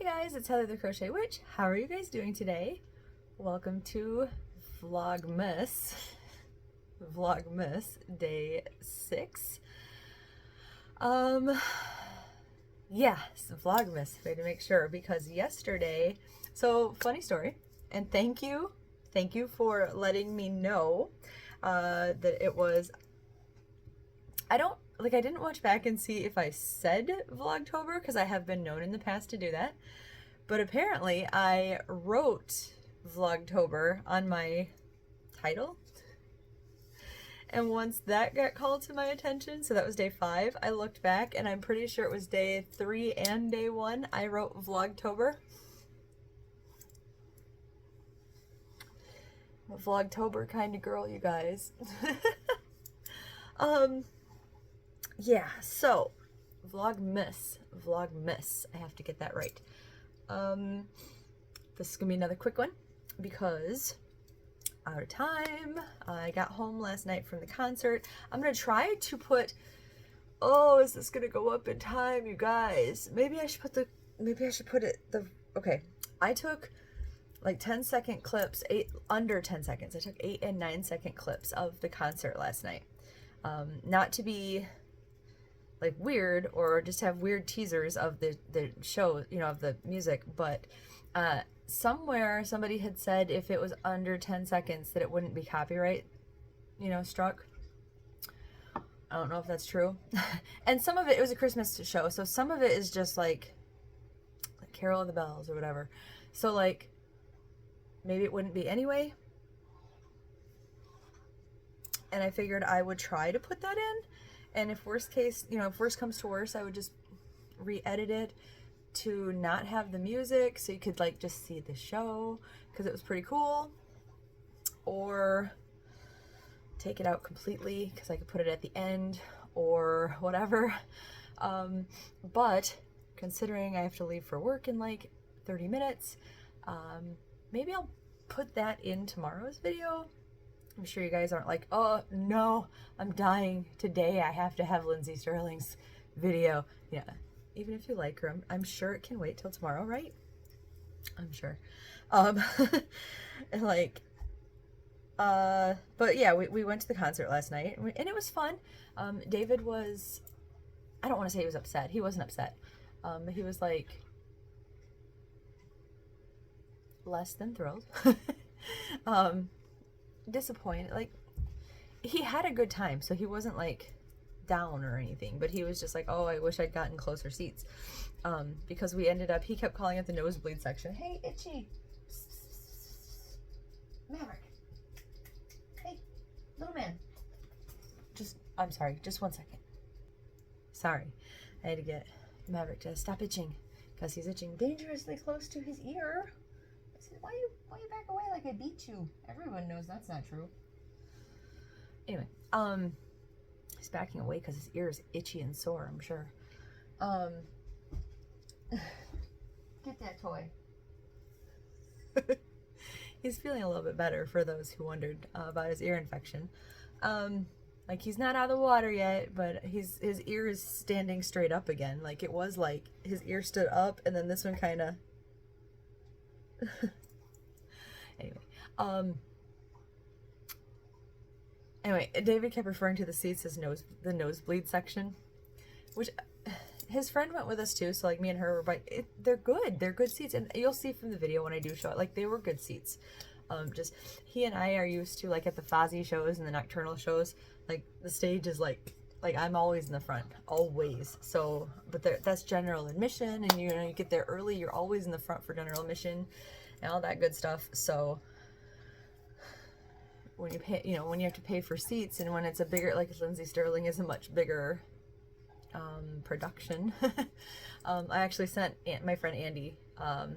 guys, it's Heather the Crochet Witch. How are you guys doing today? Welcome to Vlogmas day 6. Yes, Vlogmas, way to make sure, because yesterday, so funny story, and thank you for letting me know that it was, I didn't watch back and see if I said Vlogtober, because I have been known in the past to do that. But apparently I wrote Vlogtober on my title. And once that got called to my attention, so that was day 5, I looked back and I'm pretty sure it was day 3 and day 1, I wrote Vlogtober. I'm a Vlogtober kind of girl, you guys. Yeah, so Vlogmas, I have to get that right. This is gonna be another quick one because out of time. I got home last night from the concert. I'm gonna try to put, oh, is this gonna go up in time, you guys? Maybe I should put okay, I took like 10-second clips, under 10 seconds. I took 8 and 9-second clips of the concert last night. Not to be like weird or just have weird teasers of the show, you know, of the music, but somewhere somebody had said if it was under 10 seconds that it wouldn't be copyright, you know, struck. I don't know if that's true. And some of it was a Christmas show, so some of it is just like Carol of the Bells or whatever. So like maybe it wouldn't be anyway. And I figured I would try to put that in. And if worst case, you know, if worst comes to worst, I would just re-edit it to not have the music so you could like just see the show because it was pretty cool, or take it out completely because I could put it at the end or whatever. But considering I have to leave for work in like 30 minutes, maybe I'll put that in tomorrow's video. I'm sure you guys aren't like, oh no, I'm dying today, I have to have Lindsay Sterling's video. Yeah, even if you like her, I'm sure it can wait till tomorrow, right? I'm sure. And like, but yeah, we went to the concert last night and it was fun. David was, I don't want to say he was upset. He wasn't upset. He was like less than thrilled. Disappointed. Like, he had a good time, so he wasn't like down or anything, but he was just like, oh, I wish I'd gotten closer seats, because we ended up, he kept calling it the nosebleed section. Hey, Itchy, Maverick, hey, little man, I'm sorry, just 1 second. Sorry, I had to get Maverick to stop itching because he's itching dangerously close to his ear. Why you back away like I beat you? Everyone knows that's not true. Anyway, he's backing away because his ear is itchy and sore, I'm sure. Get that toy. He's feeling a little bit better, for those who wondered about his ear infection. Like, he's not out of the water yet, but his ear is standing straight up again. Like, it was like his ear stood up and then this one kind of anyway, David kept referring to the seats as the nosebleed section, which his friend went with us too, so like me and her were like, they're good seats, and you'll see from the video when I do show it, like, they were good seats. Just he and I are used to, like, at the Fozzy shows and the Nocturnal shows, like, the stage is like I'm always in the front, always. So, but that's general admission, and you know, you get there early, you're always in the front for general admission and all that good stuff. So when you pay, you know, when you have to pay for seats, and when it's a bigger, like Lindsay Sterling is a much bigger production. I actually sent my friend Andy, I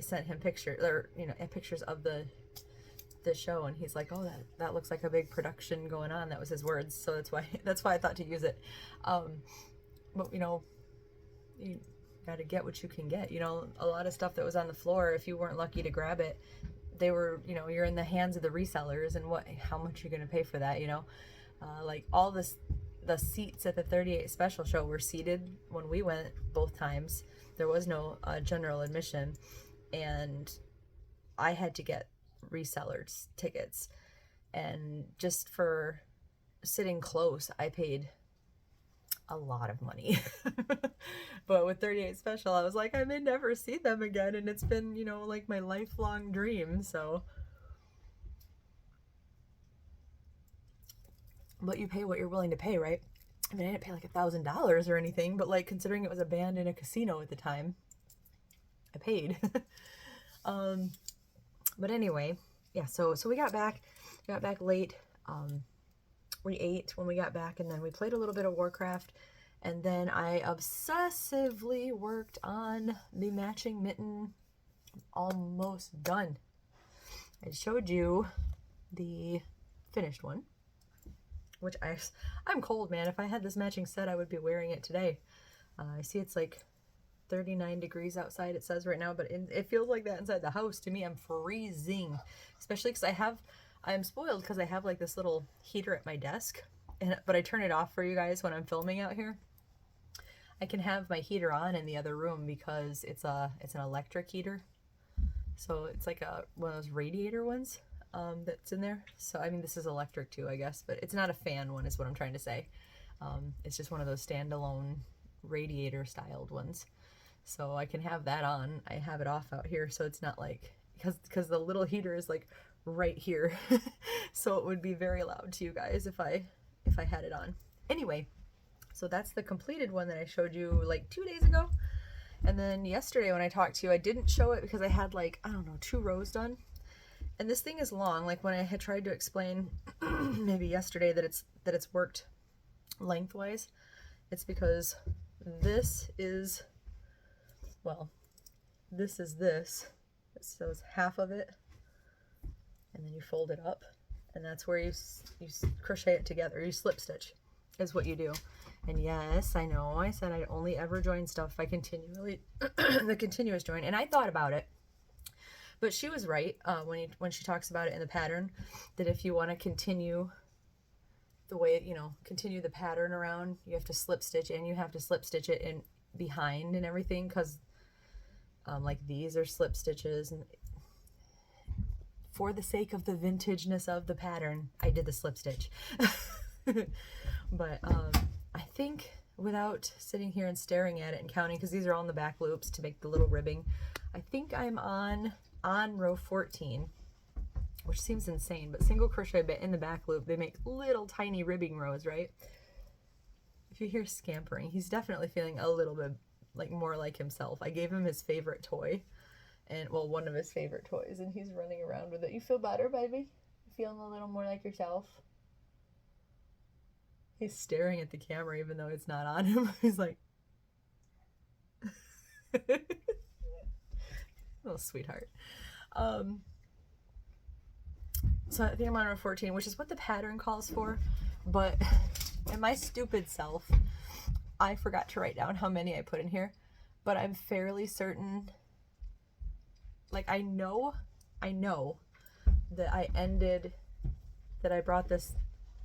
sent him pictures of the show, and he's like, oh, that looks like a big production going on. That was his words, so that's why I thought to use it. But you know, you gotta get what you can get. You know, a lot of stuff that was on the floor, if you weren't lucky to grab it, they were, you know, you're in the hands of the resellers, and how much you're gonna pay for that, you know. Like all this the seats at the 38 special show were seated when we went both times. There was no general admission, and I had to get resellers tickets, and just for sitting close I paid a lot of money. But with 38 special I was like, I may never see them again, and it's been, you know, like my lifelong dream. So but you pay what you're willing to pay, right? I mean, I didn't pay like $1,000 or anything, but like considering it was a band in a casino at the time, I paid. But anyway, yeah, so we got back late. We ate when we got back, and then we played a little bit of Warcraft, and then I obsessively worked on the matching mitten. Almost done. I showed you the finished one, which I'm cold, man. If I had this matching set, I would be wearing it today. I see it's like 39 degrees outside, it says right now, but it feels like that inside the house. To me, I'm freezing, especially because I'm spoiled because I have like this little heater at my desk, but I turn it off for you guys when I'm filming out here. I can have my heater on in the other room because it's an electric heater, so it's like one of those radiator ones that's in there. So I mean, this is electric too, I guess, but it's not a fan one is what I'm trying to say. It's just one of those standalone radiator styled ones, so I can have that on. I have it off out here, so it's not like, because the little heater is like right here, so it would be very loud to you guys if I had it on. Anyway, so that's the completed one that I showed you like 2 days ago. And then yesterday when I talked to you, I didn't show it because I had like, I don't know, 2 rows done. And this thing is long. Like when I had tried to explain maybe yesterday that it's worked lengthwise, it's because this is, well, this is this. So it's half of it, and then you fold it up, and that's where you crochet it together. You slip stitch is what you do. And yes, I know I said I'd only ever join stuff I continually the continuous join, and I thought about it, but she was right when she talks about it in the pattern, that if you want to continue the way, you know, continue the pattern around, you have to slip stitch, and you have to slip stitch it in behind and everything, because like these are slip stitches, and for the sake of the vintageness of the pattern, I did the slip stitch. But I think, without sitting here and staring at it and counting, because these are all in the back loops to make the little ribbing, I think I'm on row 14, which seems insane, but single crochet bit in the back loop, they make little tiny ribbing rows, right? If you hear scampering, he's definitely feeling a little bit like more like himself. I gave him his favorite toy, and well, one of his favorite toys, and he's running around with it. You feel better, baby? You feeling a little more like yourself? He's staring at the camera even though it's not on him. He's like, little sweetheart. So I think I'm on row 14, which is what the pattern calls for, but in my stupid self, I forgot to write down how many I put in here, but I'm fairly certain, like I know that I brought this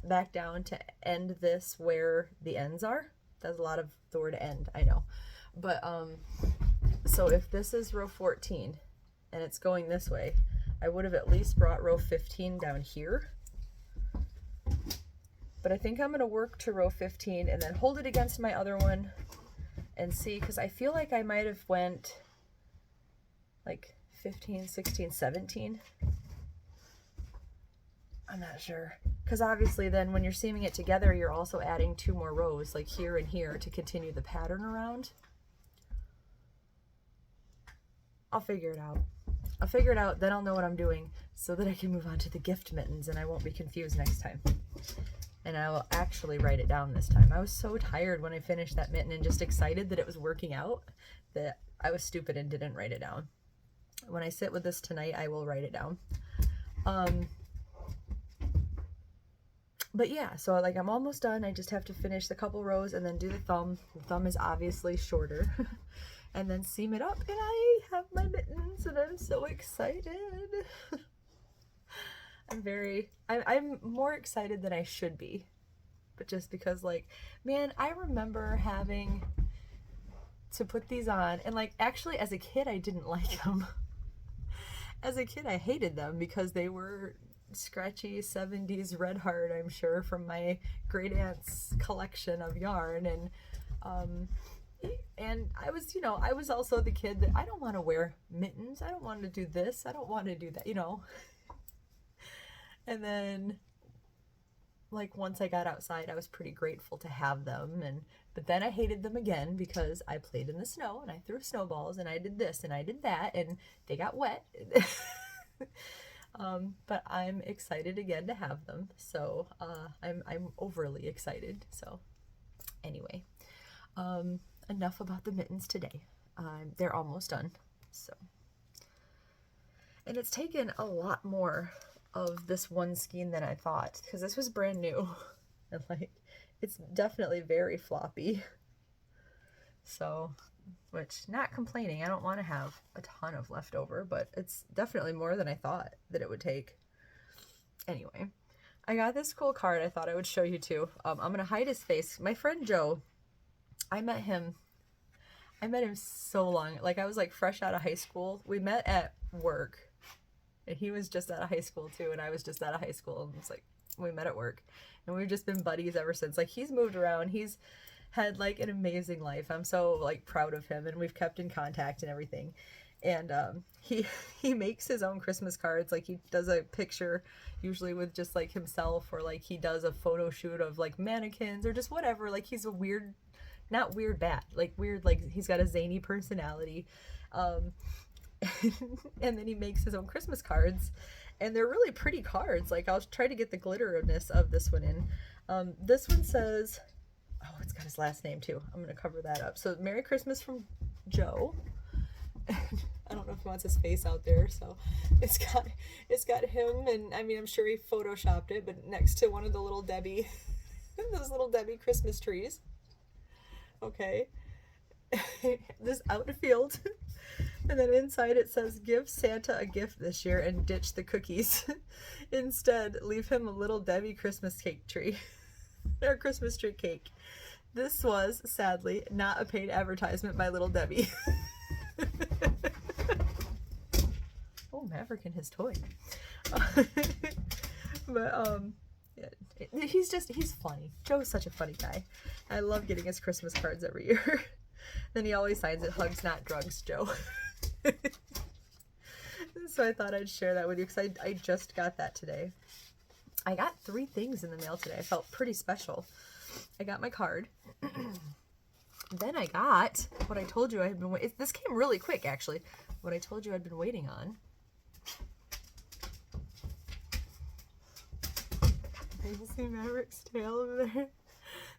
back down to end this where the ends are. That's a lot of the word end, I know. But so if this is row 14 and it's going this way, I would have at least brought row 15 down here. But I think I'm going to work to row 15 and then hold it against my other one and see, because I feel like I might have went like 15, 16, 17. I'm not sure. Because obviously then when you're seaming it together, you're also adding 2 more rows, like here and here, to continue the pattern around. I'll figure it out. I'll figure it out, then I'll know what I'm doing so that I can move on to the gift mittens and I won't be confused next time. And I will actually write it down this time. I was so tired when I finished that mitten and just excited that it was working out that I was stupid and didn't write it down. When I sit with this tonight, I will write it down. But yeah, so like I'm almost done. I just have to finish the couple rows and then do the thumb. The thumb is obviously shorter. And then seam it up, and I have my mittens, and I'm so excited. I'm more excited than I should be, but just because, like, man, I remember having to put these on, and like, actually as a kid I didn't like them. As a kid I hated them because they were scratchy 70s red heart, I'm sure, from my great aunt's collection of yarn. And I was, you know, I was also the kid that I don't want to wear mittens, I don't want to do this, I don't want to do that, you know. And then, like, once I got outside I was pretty grateful to have them, but then I hated them again because I played in the snow and I threw snowballs and I did this and I did that and they got wet. But I'm excited again to have them, so I'm overly excited. So anyway, enough about the mittens today. They're almost done. So, and it's taken a lot more of this one skein than I thought, because this was brand new and like it's definitely very floppy. So, which, not complaining, I don't want to have a ton of leftover, but it's definitely more than I thought that it would take. Anyway, I got this cool card I thought I would show you too. I'm gonna hide his face. My friend Joe, I met him so long, like I was like fresh out of high school. We met at work, and he was just out of high school too, and I was just out of high school, and it's like we met at work, and we've just been buddies ever since. Like, he's moved around, he's had like an amazing life. I'm so like proud of him, and we've kept in contact and everything. And he makes his own Christmas cards. Like, he does a picture usually with just like himself, or like he does a photo shoot of like mannequins or just whatever. Like, he's a weird, not weird bad, like weird, like he's got a zany personality. And then he makes his own Christmas cards, and they're really pretty cards. Like, I'll try to get the glitterness of this one in. This one says, oh, it's got his last name too. I'm going to cover that up. So, Merry Christmas from Joe. I don't know if he wants his face out there, so it's got him, and I mean, I'm sure he photoshopped it, but next to one of the little Debbie, those little Debbie Christmas trees. Okay. This out in a field. And then inside it says, give Santa a gift this year and ditch the cookies. Instead, leave him a little Debbie Christmas cake tree. Or Christmas tree cake. This was, sadly, not a paid advertisement by Little Debbie. Oh, Maverick and his toy. But, yeah, he's funny. Joe's such a funny guy. I love getting his Christmas cards every year. Then he always signs it, Hugs Not Drugs, Joe. So I thought I'd share that with you, because I just got that today. I got 3 things in the mail today. I felt pretty special. I got my card. Then I got what I told you I had been waiting. This came really quick, actually. What I told you I'd been waiting on. You see Maverick's tail over there?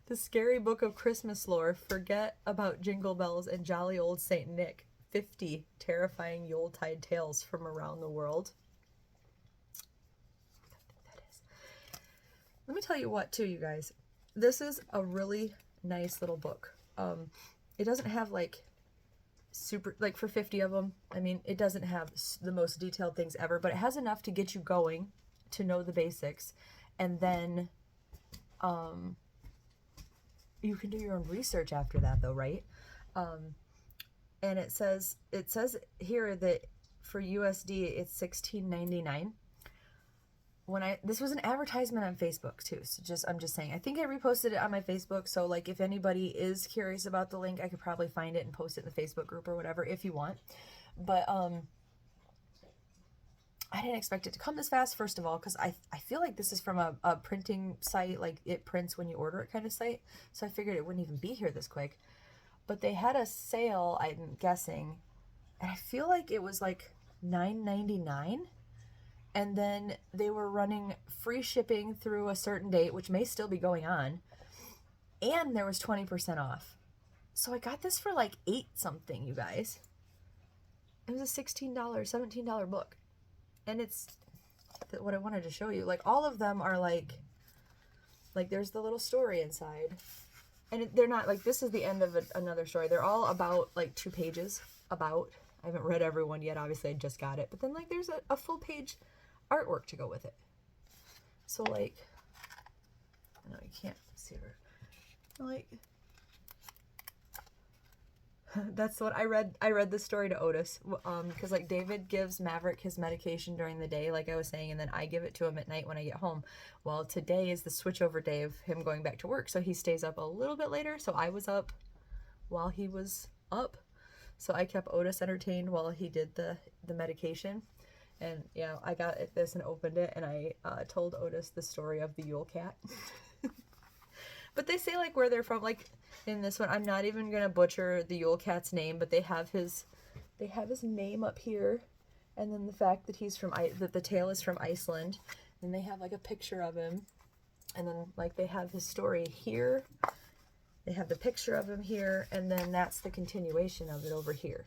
The Scary Book of Christmas Lore. Forget about Jingle Bells and Jolly Old Saint Nick. 50 terrifying Yuletide tales from around the world. What do you think that is? Let me tell you what, too, you guys. This is a really nice little book. It doesn't have like super, like for 50 of them, I mean, it doesn't have the most detailed things ever, but it has enough to get you going, to know the basics, and then you can do your own research after that, though, right? And it says here that for USD it's $16.99. This was an advertisement on Facebook too, so I'm just saying, I think I reposted it on my Facebook, so like if anybody is curious about the link, I could probably find it and post it in the Facebook group or whatever if you want. But I didn't expect it to come this fast, first of all, because I feel like this is from a printing site, like it prints when you order it kind of site, so I figured it wouldn't even be here this quick. But they had a sale, I'm guessing, and I feel like it was like $9.99, and then they were running free shipping through a certain date, which may still be going on, and there was 20% off. So I got this for like $8 something, you guys. It was a $16, $17 book, and it's what I wanted to show you. Like, all of them are like there's the little story inside. And they're not, like, this is the end of another story. They're all about, like, 2 pages about. I haven't read every one yet. Obviously, I just got it. But then, like, there's a full page artwork to go with it. So, like, No, you can't see her. Like, that's what I read. I read this story to Otis, because like David gives Maverick his medication during the day, like I was saying, and then I give it to him at night when I get home. Well, today is the switchover day of him going back to work, so he stays up a little bit later. So I was up while he was up, so I kept Otis entertained while he did the medication. And yeah, I got this and opened it, and I told Otis the story of the Yule cat. But they say like where they're from, like in this one, I'm not even gonna butcher the Yule cat's name, but they have his name up here, and then the fact that he's from that the tail is from Iceland, and they have like a picture of him, and then like they have his story here, they have the picture of him here, and then that's the continuation of it over here,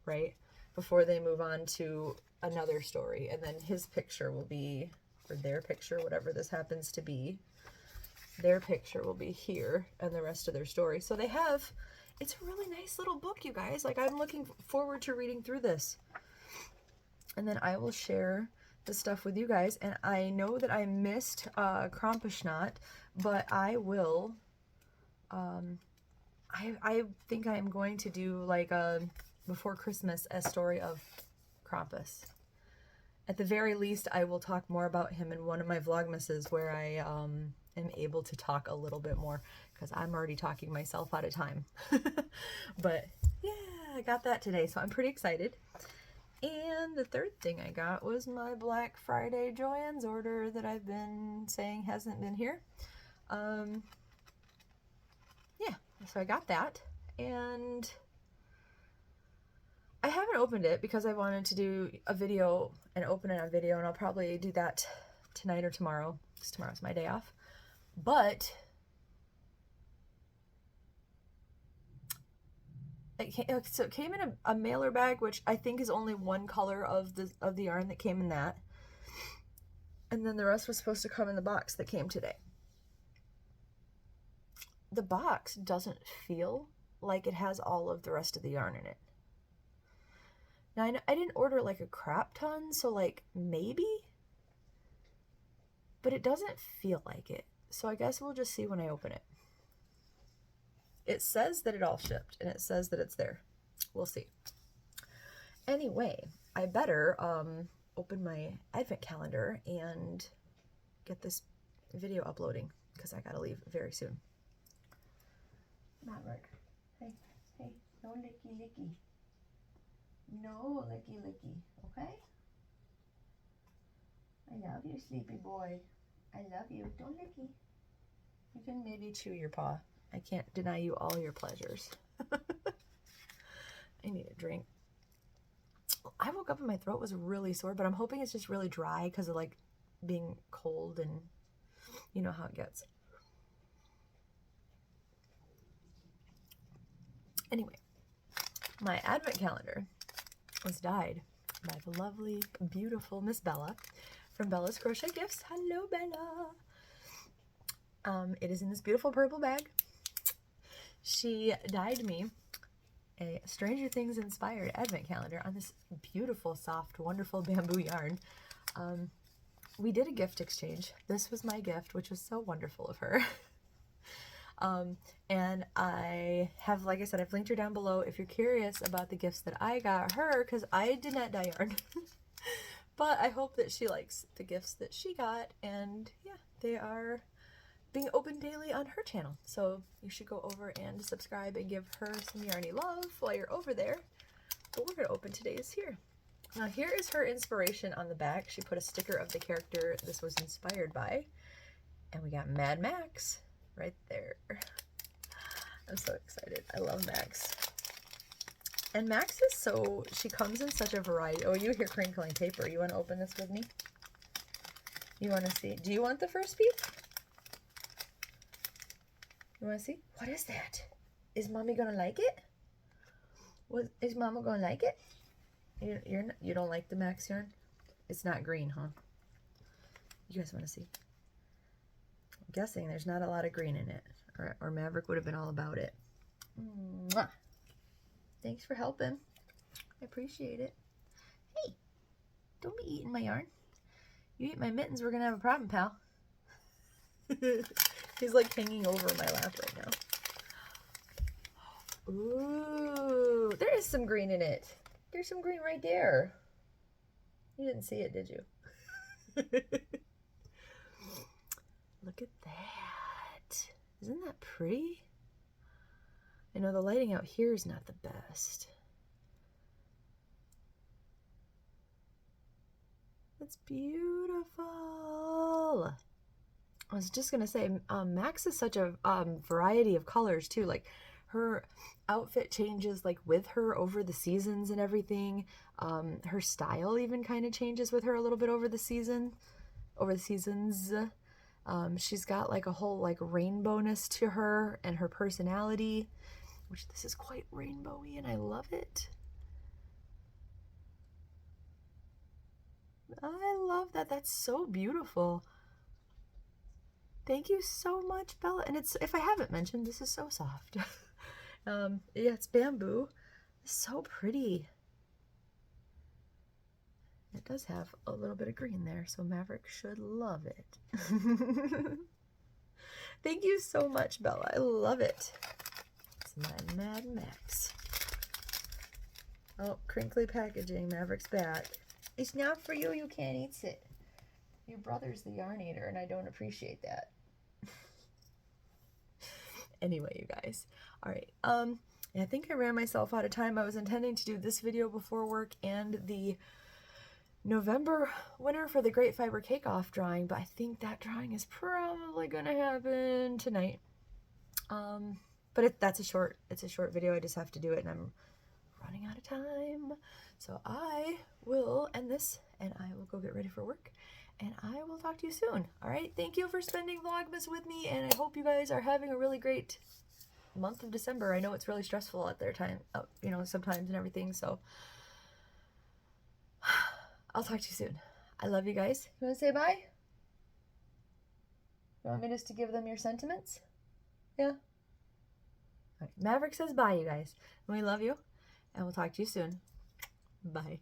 right? Before they move on to another story, and then his picture will be, or their picture, whatever this happens to be, their picture will be here, and the rest of their story. So they have, it's a really nice little book, you guys. Like, I'm looking forward to reading through this. And then I will share the stuff with you guys. And I know that I missed Krampusnacht, but I will, I think I am going to do like before Christmas a story of Krampus. At the very least, I will talk more about him in one of my Vlogmases where I am able to talk a little bit more, because I'm already talking myself out of time. But yeah, I got that today, so I'm pretty excited. And the third thing I got was my Black Friday Joann's order that I've been saying hasn't been here. Yeah, so I got that, and I haven't opened it because I wanted to do a video and open it on video, and I'll probably do that tonight or tomorrow, because tomorrow's my day off. But it came in a mailer bag, which I think is only one color of the yarn that came in that, and then the rest was supposed to come in the box that came today. The box doesn't feel like it has all of the rest of the yarn in it. Now, I didn't order like a crap ton, so like maybe, but it doesn't feel like it. So I guess we'll just see when I open it. It says that it all shipped, and it says that it's there. We'll see. Anyway, I better open my advent calendar and get this video uploading, because I gotta leave very soon. Maverick, hey, no licky licky. No licky licky, okay? I love you, sleepy boy. I love you. Don't licky. You can maybe chew your paw. I can't deny you all your pleasures. I need a drink. I woke up and my throat was really sore, but I'm hoping it's just really dry because of like being cold, and you know how it gets. Anyway, my advent calendar was dyed by the lovely, beautiful Miss Bella from Bella's Crochet Gifts. Hello, Bella. It is in this beautiful purple bag. She dyed me a Stranger Things inspired advent calendar on this beautiful, soft, wonderful bamboo yarn. We did a gift exchange. This was my gift, which was so wonderful of her. And I have, like I said, I've linked her down below if you're curious about the gifts that I got her, because I did not dye yarn. But I hope that she likes the gifts that she got, and yeah, they are being opened daily on her channel. So you should go over and subscribe and give her some yarny love while you're over there. But we're going to open today's here. Now here is her inspiration on the back. She put a sticker of the character this was inspired by. And we got Mad Max right there. I'm so excited. I love Max. And Max is so, she comes in such a variety. Oh, you hear crinkling paper. You want to open this with me? You want to see? Do you want the first piece? You want to see? What is that? Is Mommy going to like it? Is Mama going to like it? You don't like the Max yarn? It's not green, huh? You guys want to see? I'm guessing there's not a lot of green in it, or Maverick would have been all about it. Mwah. Thanks for helping. I appreciate it. Hey, don't be eating my yarn. You eat my mittens, we're going to have a problem, pal. He's like hanging over my lap right now. Ooh, there is some green in it. There's some green right there. You didn't see it, did you? Look at that. Isn't that pretty? I know the lighting out here is not the best. It's beautiful. I was just gonna say, Max is such a variety of colors too. Like her outfit changes like with her over the seasons and everything. Her style even kind of changes with her a little bit over the seasons. She's got like a whole like rainbowness to her and her personality, which this is quite rainbowy and I love it. I love that. That's so beautiful. Thank you so much, Bella. And it's, if I haven't mentioned, this is so soft. Yeah, it's bamboo. It's so pretty. It does have a little bit of green there, so Maverick should love it. Thank you so much, Bella. I love it. It's my Mad Max. Oh, crinkly packaging. Maverick's back. It's not for you. You can't eat it. Your brother's the yarn eater, and I don't appreciate that. Anyway, you guys. All right. I think I ran myself out of time. I was intending to do this video before work and the November winner for the Great Fiber Cake Off drawing, but I think that drawing is probably gonna happen tonight. But it's a short video. I just have to do it, and I'm running out of time. So I will end this, and I will go get ready for work, and I will talk to you soon. All right. Thank you for spending Vlogmas with me, and I hope you guys are having a really great month of December. I know it's really stressful out there you know, sometimes and everything. So I'll talk to you soon. I love you guys. You want to say bye? You want me just to give them your sentiments? Yeah. All right. Maverick says bye, you guys. We love you, and we'll talk to you soon. Bye.